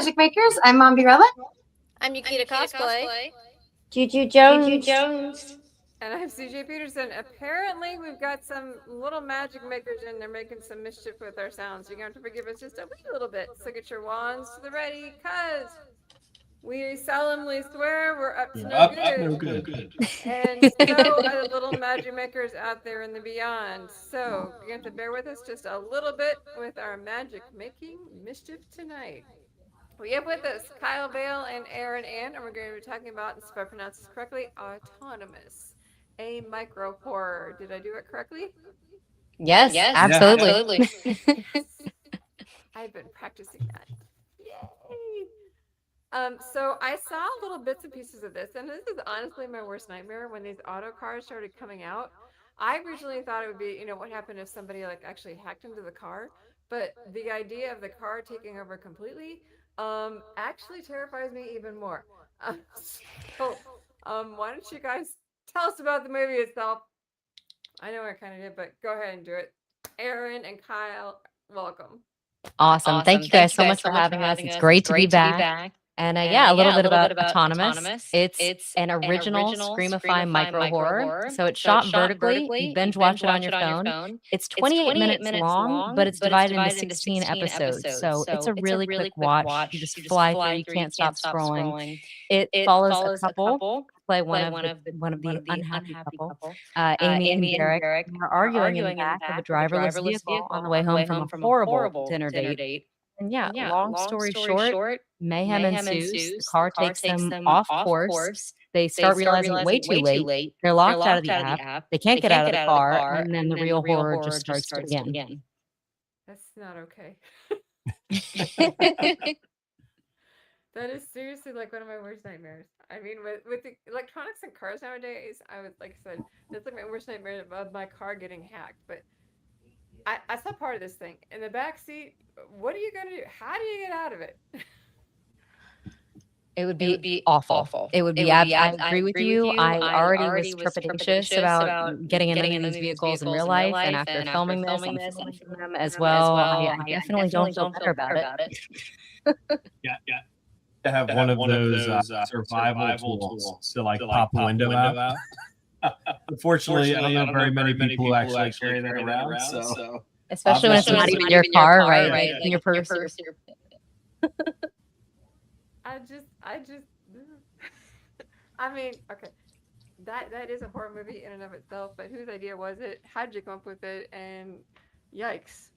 Magic Makers. I'm Mombi. I'm Yukita Cosplay. Juju Jones. Juju Jones. And I'm CJ Peterson. Apparently, we've got some little magic makers in there making some mischief with our sounds. You're going to have to forgive us just a wee little bit. So get your wands to the ready, because we solemnly swear we're up to no good. And so are the little magic makers out there in the beyond. So you're going to have to bear with us just a little bit with our magic making mischief tonight. We have with us Kyle, Valle, and Erin Aine, and we're going to be talking about, if I pronounce this correctly, Autonomous, a micro horror. Did I do it correctly? Yes, absolutely. I've been practicing that. Yay! So I saw little bits and pieces of this, and this is honestly my worst nightmare when these auto cars started coming out. I originally thought it would be, what happened if somebody actually hacked into the car, but the idea of the car taking over completely actually terrifies me even more. Why don't you guys tell us about the movie itself? I know I kind of did, but go ahead and do it. Erin and Kyle, welcome. Awesome. Thank you guys so much for having us. It's great to be back. And a little bit about Autonomous. It's an original Screamify micro horror. So it's shot vertically. You binge watch it on your phone. It's 28 minutes long, but it's divided into 16 episodes. So it's a really quick watch. You just fly through. You can't stop scrolling. It follows a couple. Play one of the unhappy couple. Amy and Derek are arguing in the back of a driverless vehicle on the way home from a horrible dinner date. And long story short, mayhem ensues. The car takes them off course. They start realizing way too late. They're locked out of the app. They can't get out of the car, and then the real horror just starts to begin. That's not okay. That is seriously like one of my worst nightmares. I mean, with the electronics and cars nowadays, I would, like I said, that's like my worst nightmare of my car getting hacked. But I saw part of this thing in the back seat. What are you gonna do? How do you get out of it? It would be awful. It would be. I agree with you. I already was trepidatious about getting in any of these vehicles in real life, and after filming this and filming them as well, I definitely don't feel better about it. Yeah. To have one of those survival tools to pop the window out. Unfortunately, I don't know very many people who actually carry that around. So especially when it's not even your car, right? In your purse. I mean, okay. That is a horror movie in and of itself, but whose idea was it? How did you come up with it? And yikes.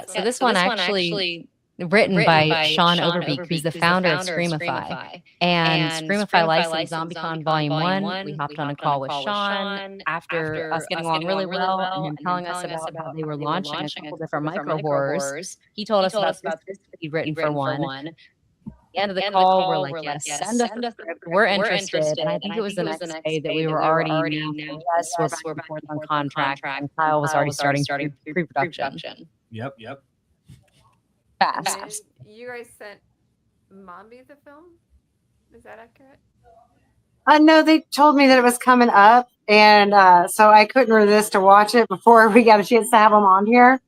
So this one actually written by Sean Overbeek, who's the founder of Screamify. And Screamify licensed ZombieCon Volume 1. We hopped on a call with Sean after us getting along really well and him telling us about how they were launching a couple different micro horrors. He told us about this he'd written for one. At the end of the call, we're like, yes, send us the script. We're interested. And I think it was the next day that we were already yes, we're back on contract. And Kyle was already starting pre-production. Yep. Fast. You guys sent Mombi the film? Is that accurate? No, they told me that it was coming up, and so I couldn't resist to watch it before we got a chance to have them on here.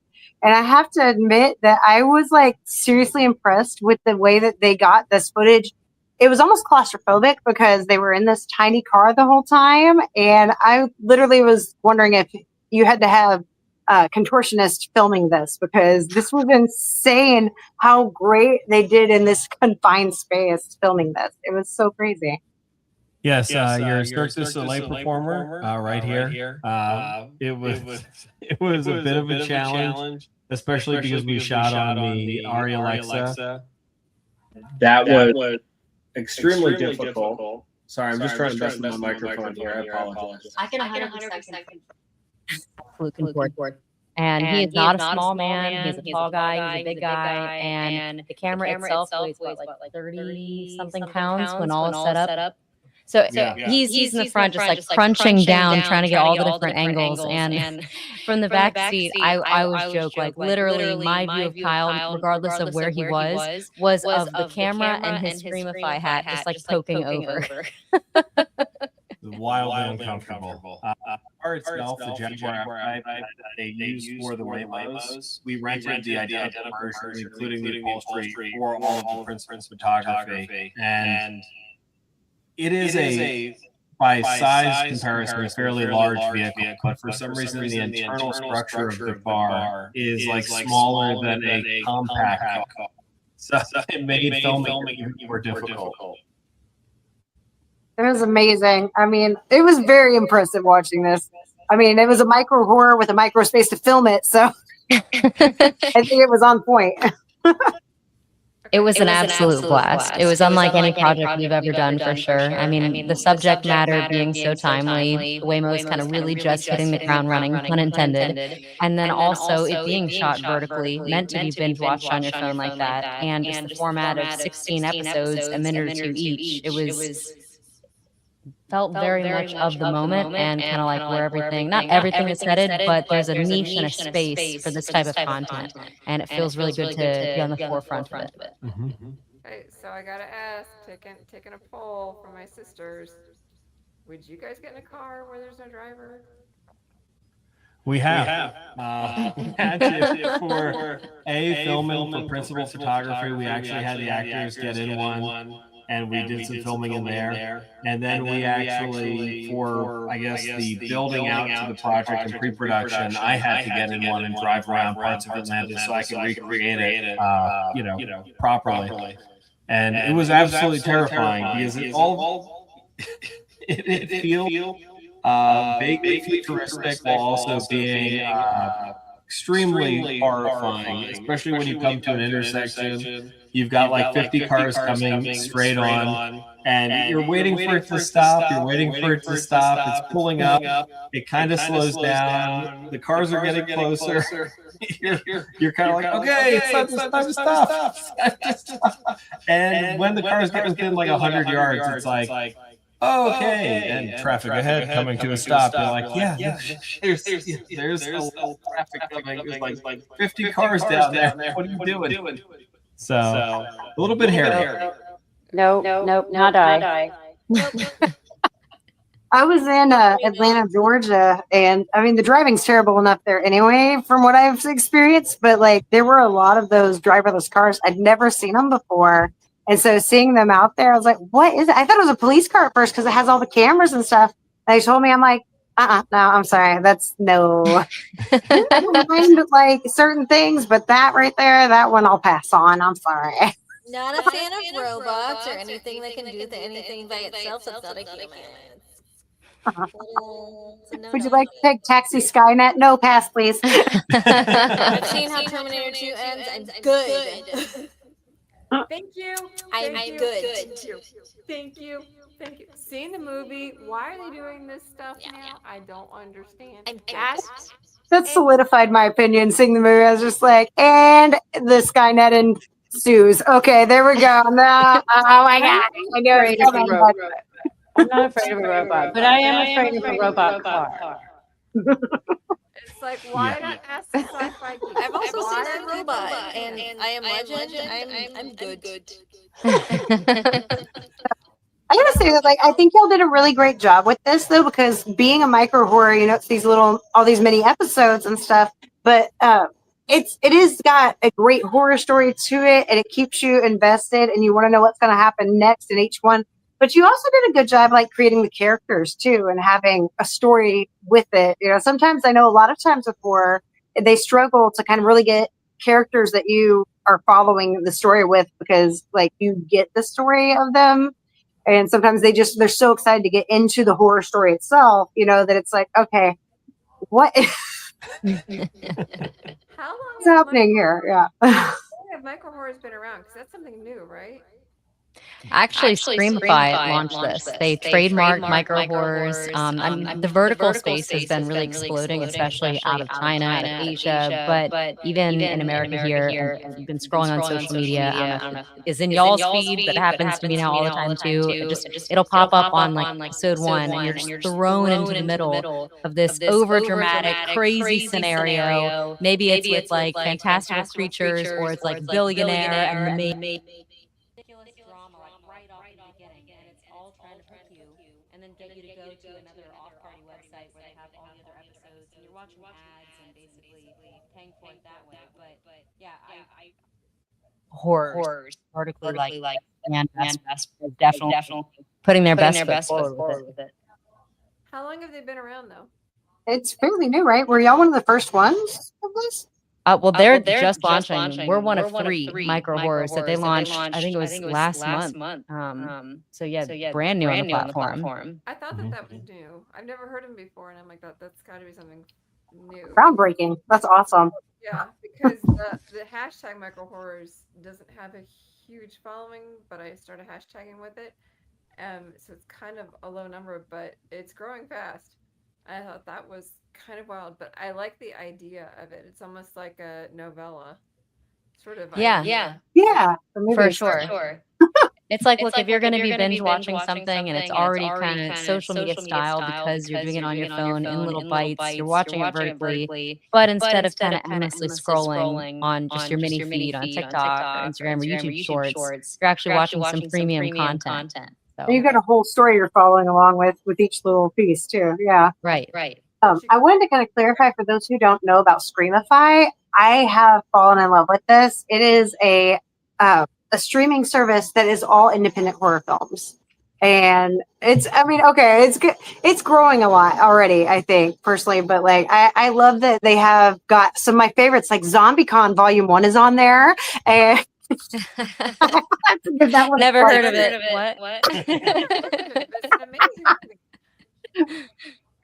And I have to admit that I was seriously impressed with the way that they got this footage. It was almost claustrophobic because they were in this tiny car the whole time, and I literally was wondering if you had to have contortionist filming this, because this was insane how great they did in this confined space filming this. It was so crazy. Yes, your Circus Soleil performer right here. It was a bit of a challenge, especially because we shot on the Arri Alexa. That was extremely difficult. Sorry, I'm just trying to adjust my microphone here. I apologize. I can 100% confirm. And he is not a small man. He's a tall guy. He's a big guy. And the camera itself weighs like 30 something pounds when all is set up. So he's in the front, just crunching down, trying to get all the different angles. And from the back seat, I always joke, literally my view of Kyle, regardless of where he was of the camera and his Screamify hat just poking over. Wildly uncomfortable. car itself, the Jaguar type that they use for the Waymos, we rented the identical version, including the upholstery for all of the principal photography. And it is a, by size comparison, a fairly large vehicle, but for some reason, the internal structure of the car is like smaller than a compact car. So it made filming even more difficult. It was amazing. I mean, it was very impressive watching this. I mean, it was a micro horror with a micro space to film it, so I think it was on point. It was an absolute blast. It was unlike any project we've ever done, for sure. I mean, the subject matter being so timely, the Waymo's kind of really just hitting the ground running, pun intended. And then also it being shot vertically, meant to be binge watched on your phone like that. And just the format of 16 episodes, a minute or two each. It was felt very much of the moment and kind of like where everything, not everything is headed, but there's a niche and a space for this type of content. And it feels really good to be on the forefront of it. Okay, so I gotta ask, taking a poll from my sisters, would you guys get in a car where there's no driver? We have. Actually, for filming for principal photography, we actually had the actors get in one, and we did some filming in there. And then we actually, for I guess the building out to the project and pre-production, I had to get in one and drive around parts of Atlanta so I could recreate it, properly. And it was absolutely terrifying because it all it feels vaguely futuristic while also being extremely horrifying, especially when you come to an intersection. You've got like 50 cars coming straight on, and you're waiting for it to stop. You're waiting for it to stop. It's pulling up. It kind of slows down. The cars are getting closer. You're kind of like, okay, it's time to stop. And when the cars get within like 100 yards, it's like, oh, okay, and traffic ahead coming to a stop. You're like, yeah, there's a little traffic coming. There's like 50 cars down there. What are you doing? So a little bit hairy. Nope, not I. I was in Atlanta, Georgia, and I mean, the driving's terrible enough there anyway, from what I've experienced, but like there were a lot of those driverless cars. I'd never seen them before. And so seeing them out there, I was like, what is it? I thought it was a police car at first because it has all the cameras and stuff. They told me, I'm like, no, I'm sorry. That's no. I don't mind like certain things, but that right there, that one I'll pass on. I'm sorry. Not a fan of robots or anything that can do anything by itself that's not a human. Would you like to take Taxi Skynet? No, pass, please. I've seen how Terminator 2 ends. I'm good. Thank you. I'm good. Thank you. Seeing the movie, why are they doing this stuff now? I don't understand. I'm That solidified my opinion. Seeing the movie, I was just like, and the Skynet ensues. Okay, there we go. No, oh my god, I knew it was coming. I'm not afraid of a robot, but I am afraid of a robot car. It's like, why not ask the sci-fi geek? I've also seen a robot, and I am Legend. I'm good. I gotta say that, like, I think y'all did a really great job with this, though, because being a micro horror, it's these all these mini episodes and stuff, but it is got a great horror story to it, and it keeps you invested, and you want to know what's going to happen next in each one. But you also did a good job, like, creating the characters too, and having a story with it. Sometimes I know a lot of times with horror, they struggle to kind of really get characters that you are following the story with, because like you get the story of them. And sometimes they're so excited to get into the horror story itself, that it's like, okay, what is How long what's happening here? Yeah. have micro horrors been around? Because that's something new, right? Actually, Screamify launched this. They trademarked micro horrors. The vertical space has been really exploding, especially out of China, out of Asia, but even in America here. And you've been scrolling on social media. I don't know if it is in y'all's feed, but it happens to me now all the time too. It'll pop up on like episode 1, and you're just thrown into the middle of this over dramatic, crazy scenario. Maybe it's with like fantastical creatures, or it's like billionaire and the main. Drama, like right off the beginning, and it's all all trying to pick you and then get you to go to another off-party website where they have all the other episodes and you're watching ads and basically paying for it that way. But yeah, I horrors vertically like and best definitely putting their best foot forward with it. How long have they been around though? It's fairly new, right? Were y'all one of the first ones of this? Well, they're just launching. We're one of three micro horrors that they launched. I think it was last month. So yeah, brand new on the platform. I thought that was new. I've never heard them before, and I'm like, that's got to be something new. Groundbreaking. That's awesome. Yeah, because the hashtag micro horrors doesn't have a huge following, but I started hashtagging with it. So it's kind of a low number, but it's growing fast. I thought that was kind of wild, but I like the idea of it. It's almost like a novella sort of idea. Yeah, for sure. It's like, look, if you're going to be binge watching something and it's already kind of social media style because you're doing it on your phone in little bites, you're watching it vertically, but instead of kind of endlessly scrolling on just your mini feed on TikTok or Instagram or YouTube Shorts, you're actually watching some premium content. So. You got a whole story you're following along with each little piece too. Yeah. Right. I wanted to kind of clarify for those who don't know about Screamify. I have fallen in love with this. It is a streaming service that is all independent horror films. And it's growing a lot already, I think, personally. But like, I love that they have got some of my favorites, like ZombieCon Volume 1 is on there. And never heard of it. What?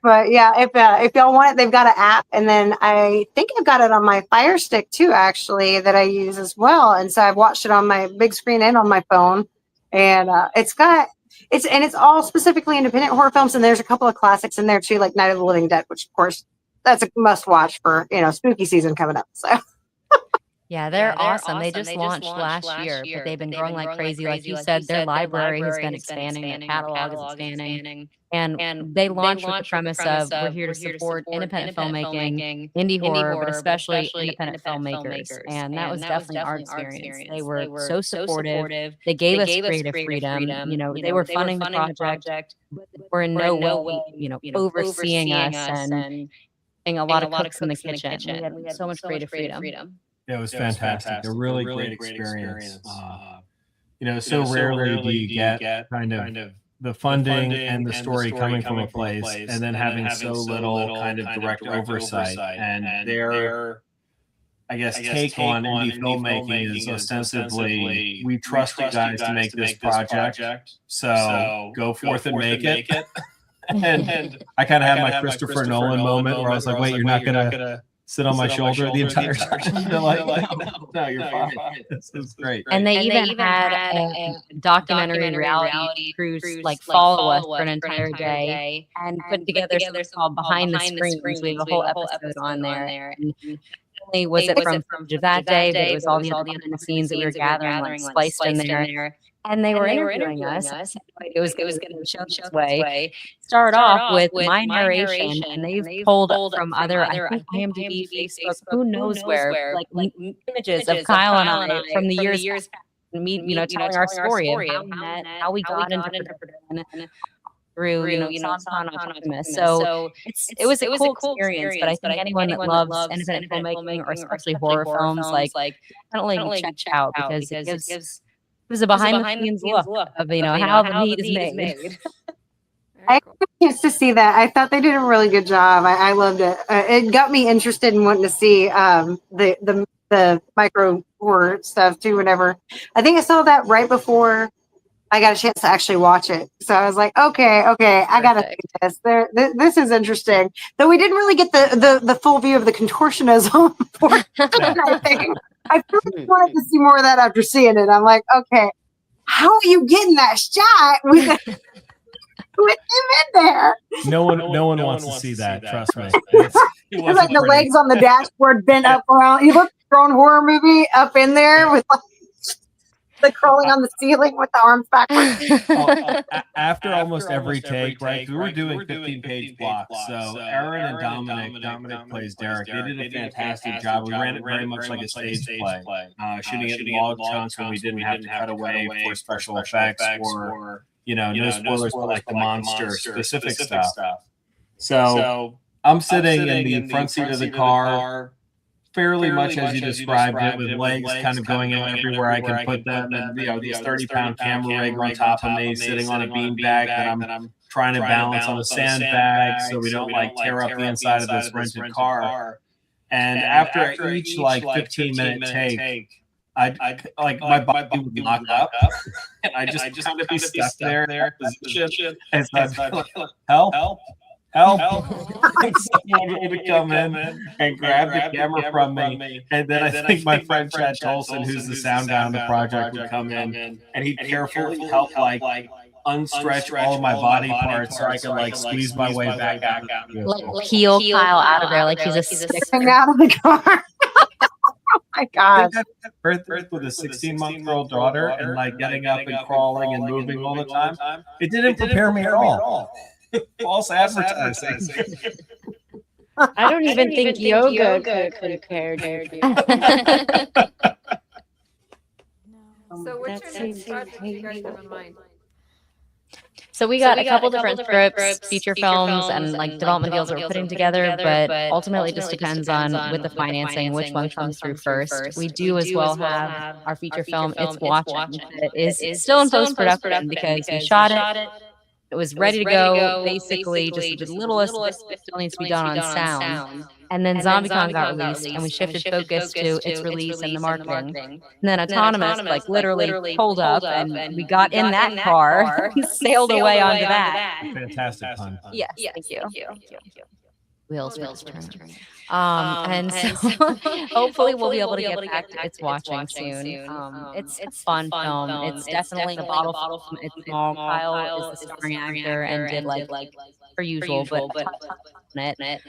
But yeah, if y'all want it, they've got an app, and then I think I've got it on my Fire Stick too, actually, that I use as well. And so I've watched it on my big screen and on my phone, and it's all specifically independent horror films, and there's a couple of classics in there too, like Night of the Living Dead, which of course that's a must watch for spooky season coming up. So. Yeah, they're awesome. They just launched last year, but they've been growing like crazy. Like you said, their library has been expanding, their catalog is expanding. And they launched with the premise of we're here to support independent filmmaking, indie horror, but especially independent filmmakers. And that was definitely our experience. They were so supportive. They gave us creative freedom. They were funding the project, but they were in no way, overseeing us and a lot of cooks in the kitchen. We had so much creative freedom. Yeah, it was fantastic. A really great experience. So rarely do you get kind of the funding and the story coming from a place and then having so little kind of direct oversight. And their, I guess, take on indie filmmaking is ostensibly, we trust you guys to make this project, so go forth and make it. And I kind of had my Christopher Nolan moment where I was like, wait, you're not going to sit on my shoulder the entire time. They're like, no, you're fine. This is great. And they even had a documentary reality cruise, like follow us for an entire day and put together something called Behind the Screens. We have a whole episode on there. And not only was it from that day, but it was all the other behind the scenes that we were gathering, like spliced in there. And they were interviewing us. It was going to show this way. Start off with my narration, and they've pulled from other, I think, IMDb, Facebook, who knows where, like images of Kyle and I from the years past, me, telling our story of how we met, how we got into production through, SoundCloud Optimus. So it was a cool experience, but I think anyone that loves independent filmmaking or especially horror films, like definitely check it out because it gives. It was a behind-the-scenes look of how the meat is made. I used to see that. I thought they did a really good job. I loved it. It got me interested in wanting to see the micro horror stuff too. Whenever I think I saw that right before I got a chance to actually watch it, so I was like, okay, I gotta see this. This is interesting. Though we didn't really get the full view of the contortionism. I really wanted to see more of that after seeing it. I'm like, okay, how are you getting that shot with him in there? No one wants to see that. Trust me. It's like the legs on the dashboard bent up around. You look your own horror movie up in there with like crawling on the ceiling with the arms backwards. After almost every take, right? We were doing 15-page blocks. So Erin and Dominic plays Derek. They did a fantastic job. We ran it very much like a stage play, shooting it in log chunks when we didn't have to cut away for special effects or no spoilers, but like the monster specific stuff. So I'm sitting in the front seat of the car, fairly much as you described it, with legs kind of going out everywhere I can put them, and this 30-pound camera rig on top of me, sitting on a beanbag that I'm trying to balance on a sandbag so we don't like tear up the inside of this rented car. And after each like 15-minute take, I like my body would lock up, and I just kind of be stuck there in that position, and so I'd be like, help. And someone would come in and grab the camera from me. And then I think my friend Chad Tolson, who's the sound guy on the project, would come in, and he'd carefully help like unstretch all of my body parts so I could like squeeze my way back out. Like peel Kyle out of there like he's a stick. Out of the car. Oh my gosh. Birth with a 16-month-old daughter and like getting up and crawling and moving all the time. It didn't prepare me at all. False advertising. I don't even think yoga could compare to So what's your next project you guys have in mind? So we got a couple different scripts, feature films, and like development deals that we're putting together, but ultimately it just depends on with the financing, which one comes through first. We do as well have our feature film, It's Watching. It is still in post-production because we shot it. It was ready to go, basically just the littlest bit still needs to be done on sound. And then ZombieCon got released, and we shifted focus to its release and the marketing. And then Autonomous, like literally pulled up, and we got in that car, sailed away onto that. Fantastic pun. Yes, thank you. Wheels turn. And so hopefully we'll be able to get back to It's Watching soon. It's a fun film. It's definitely a bottle film. It's small. Kyle is the starring actor and did like per usual, but on it.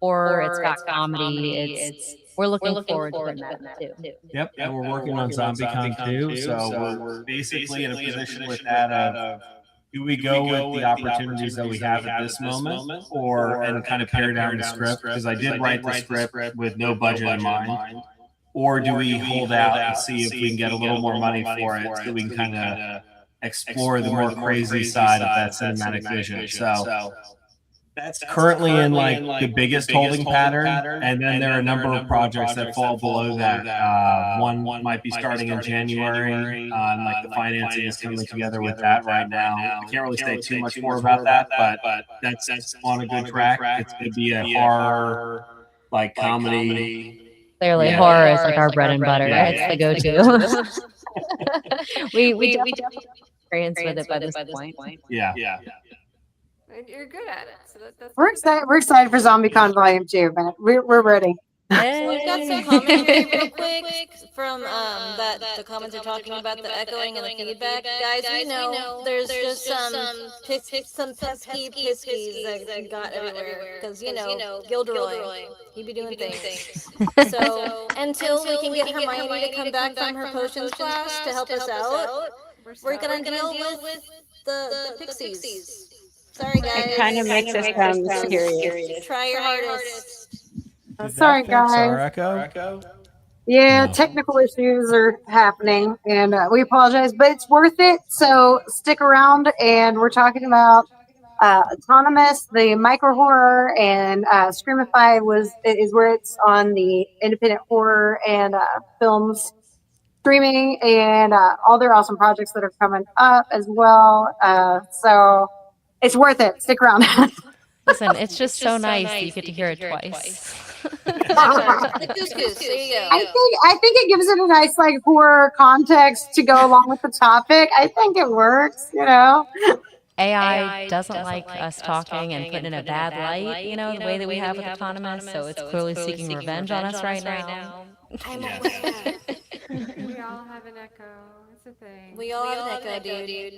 Or it's got comedy. We're looking forward to that too. Yep, and we're working on ZombieCon too. So we're basically in a position with that of, do we go with the opportunities that we have at this moment, and kind of pare down the script? Because I did write the script with no budget in mind. Or do we hold out and see if we can get a little more money for it so we can kind of explore the more crazy side of that cinematic vision? So that's currently in like the biggest holding pattern, and then there are a number of projects that fall below that. One might be starting in January, and like the financing is coming together with that right now. I can't really say too much more about that, but that's on a good track. It's going to be a horror, like comedy. Clearly, horror is like our bread and butter. It's the go-to. we definitely experience with it by this point. Yeah. You're good at it. So that's We're excited. We're excited for ZombieCon Volume 2, man. We're ready. So we've got some commentary real quick from the comments are talking about the echoing and the feedback. Guys, we know there's just some pesky piskies that got everywhere because Gilderoy, he be doing things. So until we can get Hermione to come back from her potions class to help us out, we're gonna deal with the pixies. Sorry, guys. It kind of makes us sound mysterious. Try your hardest. Sorry, guys. Our echo? Yeah, No. technical issues are happening, and we apologize, but it's worth it. So stick around, and we're talking about Autonomous, the micro horror, and Screamify is where it's on the independent horror and films streaming, and all their awesome projects that are coming up as well. So it's worth it. Stick around. Listen, it's just so nice that you get to hear it twice. The couscous. There you go. I think it gives it a nice like horror context to go along with the topic. I think it works, AI doesn't like us talking and putting in a bad light, the way that we have with Autonomous, so it's clearly seeking revenge on us right now. I'm aware. We all have an echo. It's a thing. We all have an echo, dude.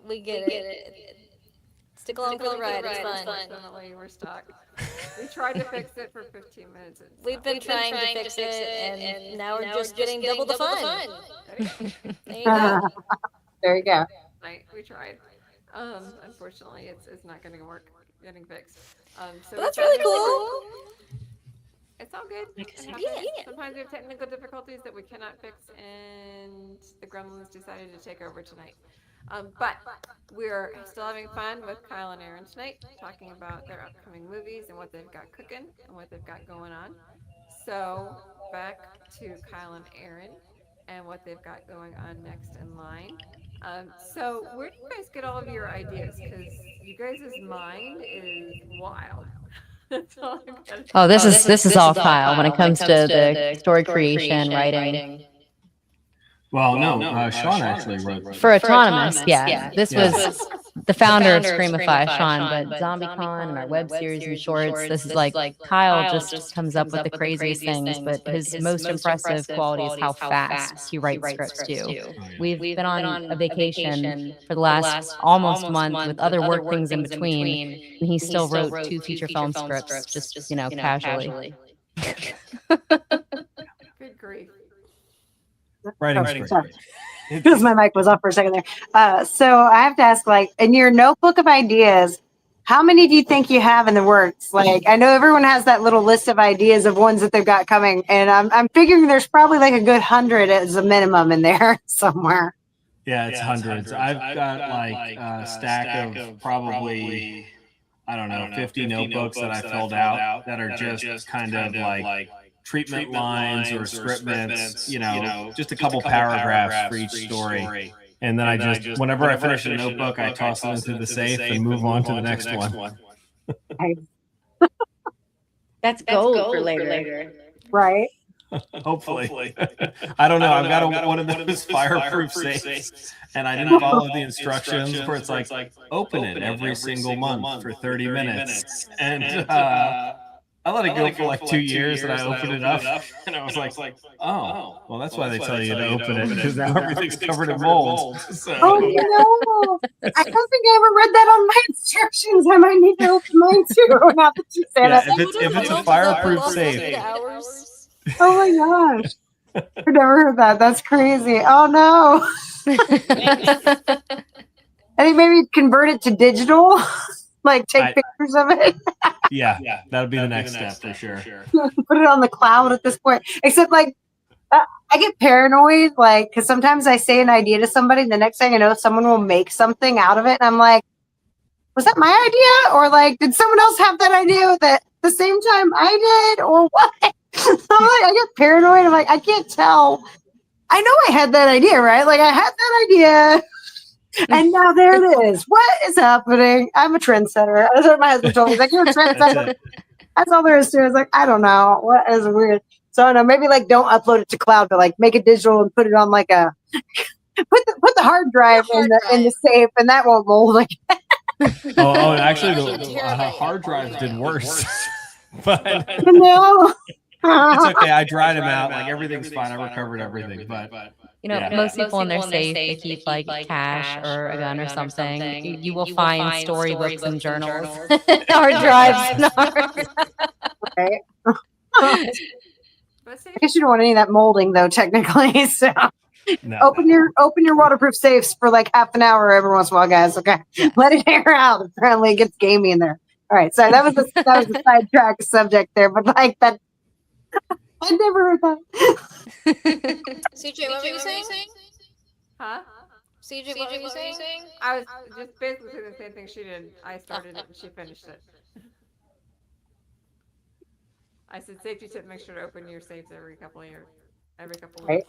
We get it. Stick along for the ride. It's fun. Unfortunately, we're stuck. We tried to fix it for 15 minutes. We've been trying to fix it, and now we're just getting double the fun. There you go. There you go. We tried. Unfortunately, it's not going to work getting fixed. So But that's really cool. It's all good. Yeah. Sometimes we have technical difficulties that we cannot fix, and the gremlins decided to take over tonight. But we're still having fun with Kyle and Erin tonight, talking about their upcoming movies and what they've got cooking and what they've got going on. So back to Kyle and Erin and what they've got going on next in line. So where do you guys get all of your ideas? Because you guys' mind is wild. That's all I've got to say. Oh, this is all Kyle when it comes to the story creation, writing. Well, no, Sean actually wrote For Autonomous, yeah. Yeah. This was the founder of Screamify, Sean, but ZombieCon and our web series and shorts, this is like Kyle just comes up with the craziest things, but his most impressive quality is how fast he writes scripts too. Oh, yeah. We've been on a vacation for the last almost month with other work things in between, and he still wrote 2 feature film scripts just, casually. Good grief. Writing's Oh, great. sorry. Because my mic was off for a second there. So I have to ask, like, in your notebook of ideas, how many do you think you have in the works? Like, I know everyone has that little list of ideas of ones that they've got coming, and I'm figuring there's probably like a good 100 as a minimum in there somewhere. Yeah, it's hundreds. I've got like a stack of probably, I don't know, 50 notebooks that I filled out that are just kind of like treatment lines or scriptments, just a couple paragraphs for each story. And then I just, whenever I finish a notebook, I toss it into the safe and move on to the next one. That's gold for later. Right. Hopefully. I don't know. I've got one of those fireproof safes, and I didn't follow the instructions where it's like, open it every single month for 30 minutes. And I let it go for like 2 years, and I opened it up, and I was like, oh, well, that's why they tell you to open it, because now everything's covered in mold. So. Oh, no. I don't think I ever read that on my instructions. I might need to open mine too. Now that you say Yeah, that. if it's a fireproof safe. Oh my gosh. I've never heard that. That's crazy. Oh no. I think maybe convert it to digital. Like take pictures of it. Yeah, that would be the next step for sure. Put it on the cloud at this point. Except like I get paranoid, like, because sometimes I say an idea to somebody, and the next thing I know, someone will make something out of it, and I'm like, was that my idea? Or like, did someone else have that idea at the same time I did? Or what? I'm like, I get paranoid. I'm like, I can't tell. I know I had that idea, right? Like, I had that idea. And now there it is. What is happening? I'm a trendsetter. That's what my husband told me. He's like, you're a trendsetter. That's all there is to it. I was like, I don't know. What is weird? So I don't know. Maybe like don't upload it to cloud, but like make it digital and put it on like a put the hard drive in the safe, and that won't mold. Like, oh, actually, the hard drives did worse. But no. It's okay. I dried them out. Like everything's fine. I recovered everything. But most people in their safe, they keep like cash or a gun or something. You will find storybooks and journals, hard drives. Right. I guess you don't want any of that molding though, technically. So no. open your waterproof safes for like half an hour every once in a while, guys. Okay, let it air out. Apparently, it gets gamey in there. All right, so that was the sidetrack subject there, but like that. I never heard that. CJ, what were you saying? Huh? CJ, what were you saying? I was just basically saying the same thing she did. I started it and she finished it. I said safety tip, make sure to open your safes every couple of years. Every couple of months.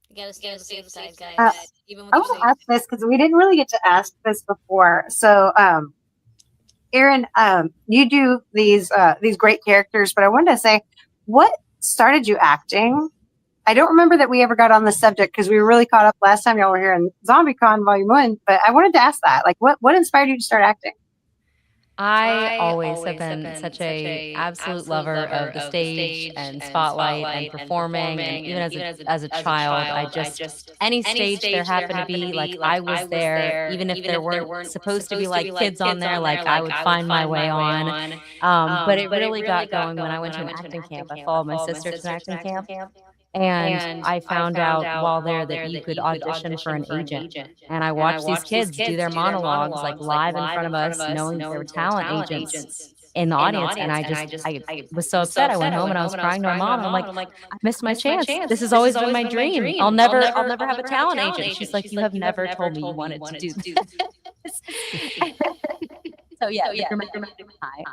You gotta stay on the safe side, guys. Even with I your want to ask this because we didn't really get to ask this before. So, Erin, you do these great characters, but I wanted to say, what started you acting? I don't remember that we ever got on the subject because we were really caught up last time y'all were here in ZombieCon Volume 1, but I wanted to ask that. Like, what inspired you to start acting? I always have been such a absolute lover of the stage and spotlight and performing, and even as a child, I just any stage there happened to be, like I was there, even if there weren't supposed to be like kids on there, like I would find my way on. But it really got going when I went to an acting camp. I followed my sister to an acting camp. And I found out while there that you could audition for an agent. And I watched these kids do their monologues like live in front of us, knowing they were talent agents. in the audience, and I was so upset. I went home and I was crying to my mom. I'm like, I missed my chance. This has always been my dream. I'll never have a talent agent. She's like, you have never told me you wanted to do this. So yeah, the dramatic high.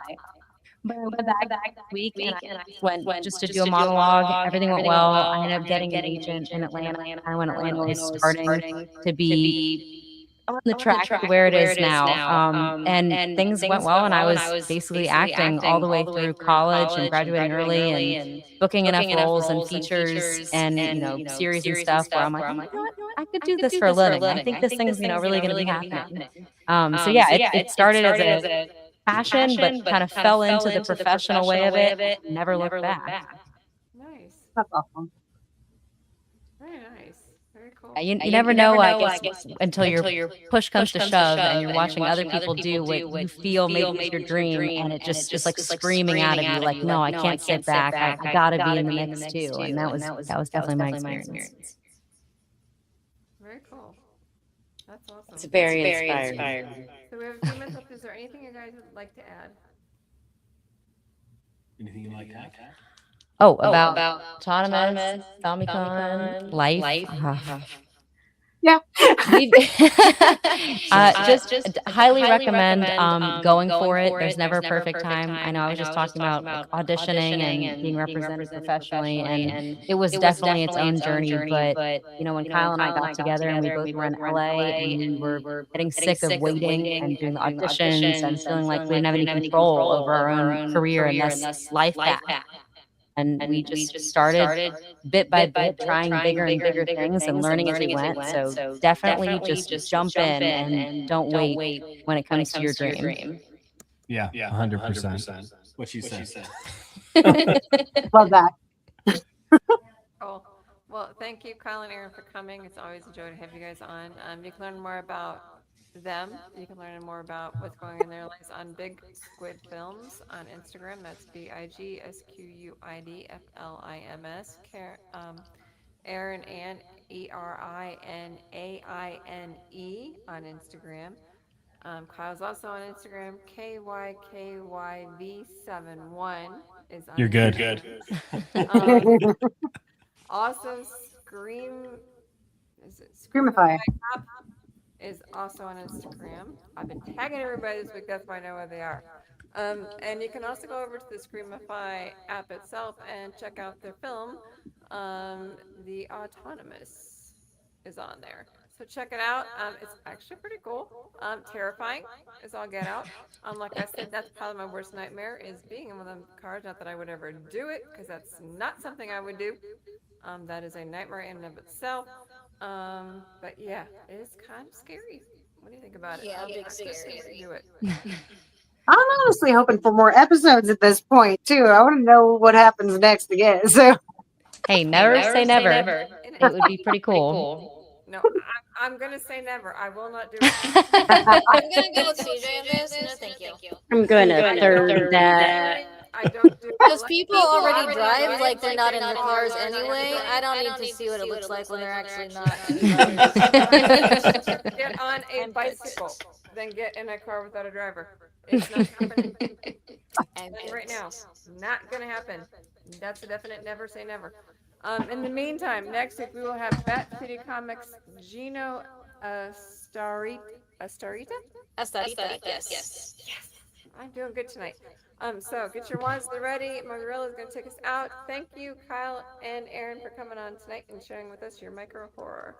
But I went back this week and I went just to do a monologue. Everything went well. I ended up getting an agent in Atlanta. And when Atlanta was starting to be on the track to where it is now. And things went well, and I was basically acting all the way through college and graduating early and booking enough roles and features and, series and stuff where I'm like, you know what? I could do this for a living. I think this thing's, really going to be happening. So yeah, it started as a passion, but kind of fell into the professional way of it. Never looked back. Nice. That's awesome. Very nice. Very cool. Yeah, you never know, I guess, until your push comes to shove and you're watching other people do what you feel maybe is your dream, and it just is like screaming out of you, like, no, I can't sit back. I gotta be in the mix too. And that was definitely my experience. Very cool. That's awesome. It's very inspiring. So we have a few minutes left. Is there anything you guys would like to add? Anything you like to add? Oh, about autonomous, Famicom, life. Yeah. Just highly recommend going for it. There's never a perfect time. I know I was just talking about auditioning and being represented professionally, and it was definitely its own journey. But when Kyle and I got together and we both were in LA and we were getting sick of waiting and doing the auditions and feeling like we didn't have any control over our own career and this life path. And we just started bit by bit, trying bigger and bigger things and learning as we went. So definitely just jump in and don't wait when it comes to your dream. Yeah, 100%. What she said. Love that. Cool. Well, thank you, Kyle and Erin, for coming. It's always a joy to have you guys on. You can learn more about them. You can learn more about what's going on in their lives on Big Squid Films on Instagram. That's BIGSQUIDFLIMS. Erin Aine, ERINAINE on Instagram. Kyle's also on Instagram. KYKYV71 is on You're good. Instagram. Also, Screamify is also on Instagram. I've been tagging everybody this week. That's why I know where they are. And you can also go over to the Screamify app itself and check out their film. The Autonomous is on there. So check it out. It's actually pretty cool. Terrifying is all get out. Like I said, that's probably my worst nightmare is being in one of them cars. Not that I would ever do it, because that's not something I would do. That is a nightmare in and of itself. But yeah, it is kind of scary. What do you think about it? Yeah, big scary. scary. Do it. I'm honestly hoping for more episodes at this point too. I want to know what happens next again. So Hey, never say never. It would be pretty cool. No, I'm gonna say never. I will not do it. I'm gonna go with CJ on this. No, thank you. I'm going to third that. I don't do Because people already drive like they're not in their cars anyway. I don't need to see what it looks like when they're actually not. Get on a bicycle, then get in a car without a driver. It's not happening. Right now, not gonna happen. That's a definite never say never. In the meantime, next week we will have Bat City Comics Gino Astarita. Yes. I'm doing good tonight. So get your wands ready. Margarella is going to take us out. Thank you, Kyle and Erin, for coming on tonight and sharing with us your micro horror.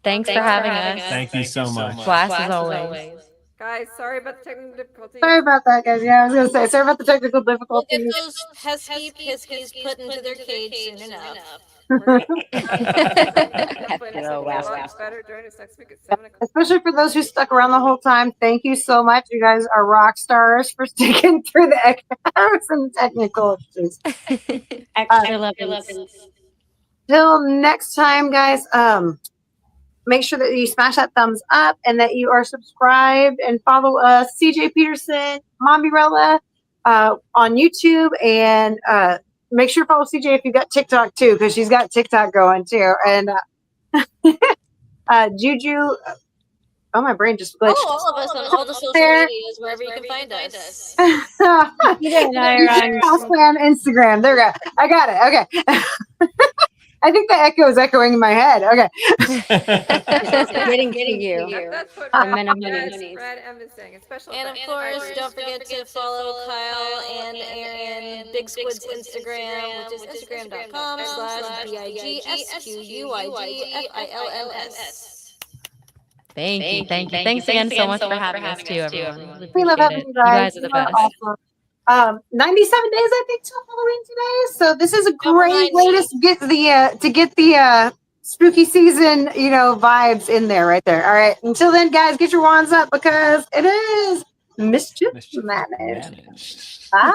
Thanks for having us. Thank you so much. Blast as always. Guys, sorry about the technical difficulties. sorry about that, guys. Yeah, I was gonna say sorry about the technical We'll get difficulties. those pesky piskies put into their cage soon enough. Better join us next week at 7 o'clock. Especially for those who stuck around the whole time. Thank you so much. You guys are rock stars for sticking through the echoes and technical issues. Extra love. Till next time, guys. Make sure that you smash that thumbs up and that you are subscribed and follow us, CJ Peterson, Mombirella, on YouTube, and make sure to follow CJ if you've got TikTok too, because she's got TikTok going too. And Juju Oh, my brain just glitched. Follow all of us on all the social There. medias, wherever you can find us. Peter and I are on. Spam Instagram. There we go. I got it. Okay. I think the echo is echoing in my head. Okay. It's getting to you. That's what The minimum. Red M is saying. A special And of thanks. course, don't forget to follow Kyle and Erin Big Squid's Instagram, which is instagram.com/BIGSQUIDFILMS. Thank you. Thanks again so much for having us too, everyone. Really We love appreciate having it. you You guys. guys are the You are best. awesome. 97 days, I think, till Halloween today. So this is a Over great way 90. to get the spooky season, vibes in there, right there. All right. Until then, guys, get your wands up because it is Mischief Managed. Bye.